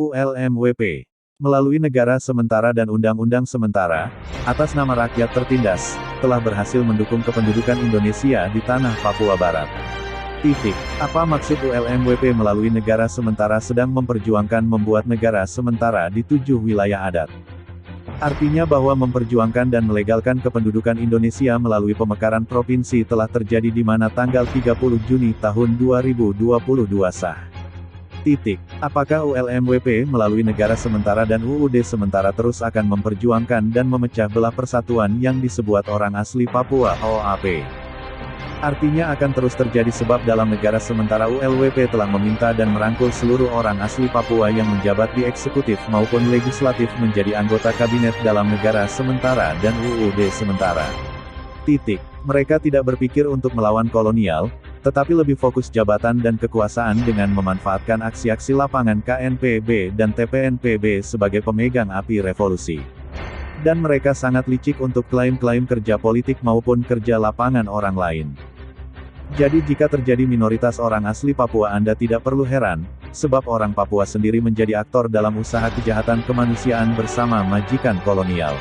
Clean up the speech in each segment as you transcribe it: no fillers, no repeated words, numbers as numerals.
ULMWP. Melalui negara sementara dan undang-undang sementara, atas nama rakyat tertindas, telah berhasil mendukung kependudukan Indonesia di tanah Papua Barat. Apa maksud ULMWP melalui negara sementara sedang memperjuangkan membuat negara sementara di 7 wilayah adat? Artinya bahwa memperjuangkan dan melegalkan kependudukan Indonesia melalui pemekaran provinsi telah terjadi di mana tanggal 30 Juni tahun 2022 sah. Apakah ULMWP melalui negara sementara dan UUD sementara terus akan memperjuangkan dan memecah belah persatuan yang disebut orang asli Papua (OAP)? Artinya akan terus terjadi sebab dalam negara sementara ULWP telah meminta dan merangkul seluruh orang asli Papua yang menjabat di eksekutif maupun legislatif menjadi anggota kabinet dalam negara sementara dan UUD sementara. Mereka tidak berpikir untuk melawan kolonial, tetapi lebih fokus jabatan dan kekuasaan dengan memanfaatkan aksi-aksi lapangan KNPB dan TPNPB sebagai pemegang api revolusi. Dan mereka sangat licik untuk klaim-klaim kerja politik maupun kerja lapangan orang lain. Jadi jika terjadi minoritas orang asli Papua Anda tidak perlu heran, sebab orang Papua sendiri menjadi aktor dalam usaha kejahatan kemanusiaan bersama majikan kolonial.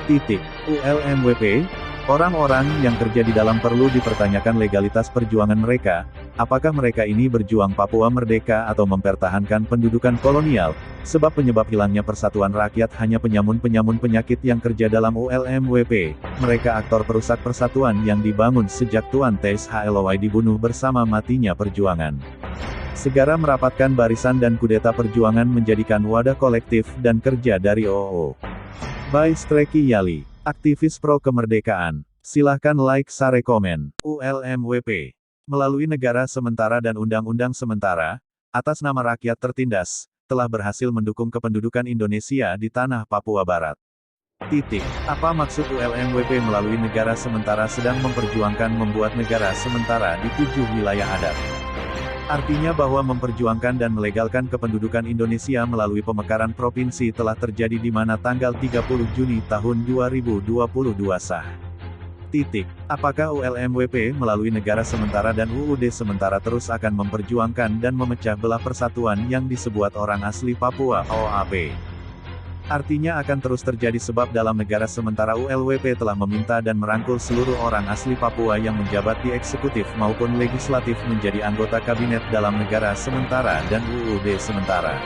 ULMWP, orang-orang yang kerja di dalam perlu dipertanyakan legalitas perjuangan mereka, apakah mereka ini berjuang Papua merdeka atau mempertahankan pendudukan kolonial, sebab penyebab hilangnya persatuan rakyat hanya penyamun-penyamun penyakit yang kerja dalam ULMWP, mereka aktor perusak persatuan yang dibangun sejak Tuan Teis HLOY dibunuh bersama matinya perjuangan. Segera merapatkan barisan dan kudeta perjuangan menjadikan wadah kolektif dan kerja dari OO. By Streki Yali, aktivis pro kemerdekaan. Silahkan like, share, komen. ULMWP. Melalui negara sementara dan undang-undang sementara, atas nama rakyat tertindas, telah berhasil mendukung kependudukan Indonesia di tanah Papua Barat. Apa maksud ULMWP melalui negara sementara sedang memperjuangkan membuat negara sementara di 7 wilayah adat? Artinya bahwa memperjuangkan dan melegalkan kependudukan Indonesia melalui pemekaran provinsi telah terjadi di mana tanggal 30 Juni tahun 2022 sah. Apakah ULMWP melalui negara sementara dan UUD sementara terus akan memperjuangkan dan memecah belah persatuan yang disebut orang asli Papua (OAP)? Artinya akan terus terjadi sebab dalam negara sementara ULWP telah meminta dan merangkul seluruh orang asli Papua yang menjabat di eksekutif maupun legislatif menjadi anggota kabinet dalam negara sementara dan UUD sementara.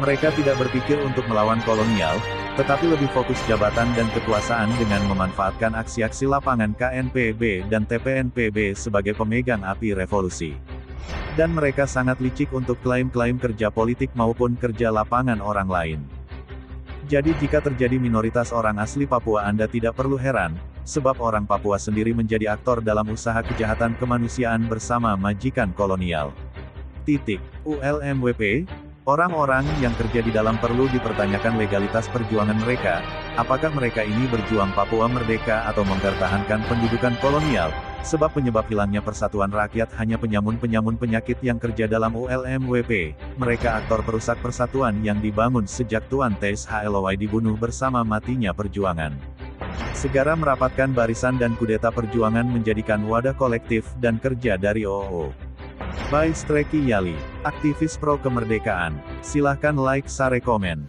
Mereka tidak berpikir untuk melawan kolonial, tetapi lebih fokus jabatan dan kekuasaan dengan memanfaatkan aksi-aksi lapangan KNPB dan TPNPB sebagai pemegang api revolusi. Dan mereka sangat licik untuk klaim-klaim kerja politik maupun kerja lapangan orang lain. Jadi jika terjadi minoritas orang asli Papua Anda tidak perlu heran, sebab orang Papua sendiri menjadi aktor dalam usaha kejahatan kemanusiaan bersama majikan kolonial. ULMWP, orang-orang yang kerja di dalam perlu dipertanyakan legalitas perjuangan mereka, apakah mereka ini berjuang Papua merdeka atau mempertahankan pendudukan kolonial, sebab penyebab hilangnya persatuan rakyat hanya penyamun-penyamun penyakit yang kerja dalam ULMWP, mereka aktor perusak persatuan yang dibangun sejak Tuan Teis HLOY dibunuh bersama matinya perjuangan. Segera merapatkan barisan dan kudeta perjuangan menjadikan wadah kolektif dan kerja dari OO. By Streki Yali, aktivis pro kemerdekaan. Silahkan like, share, komen.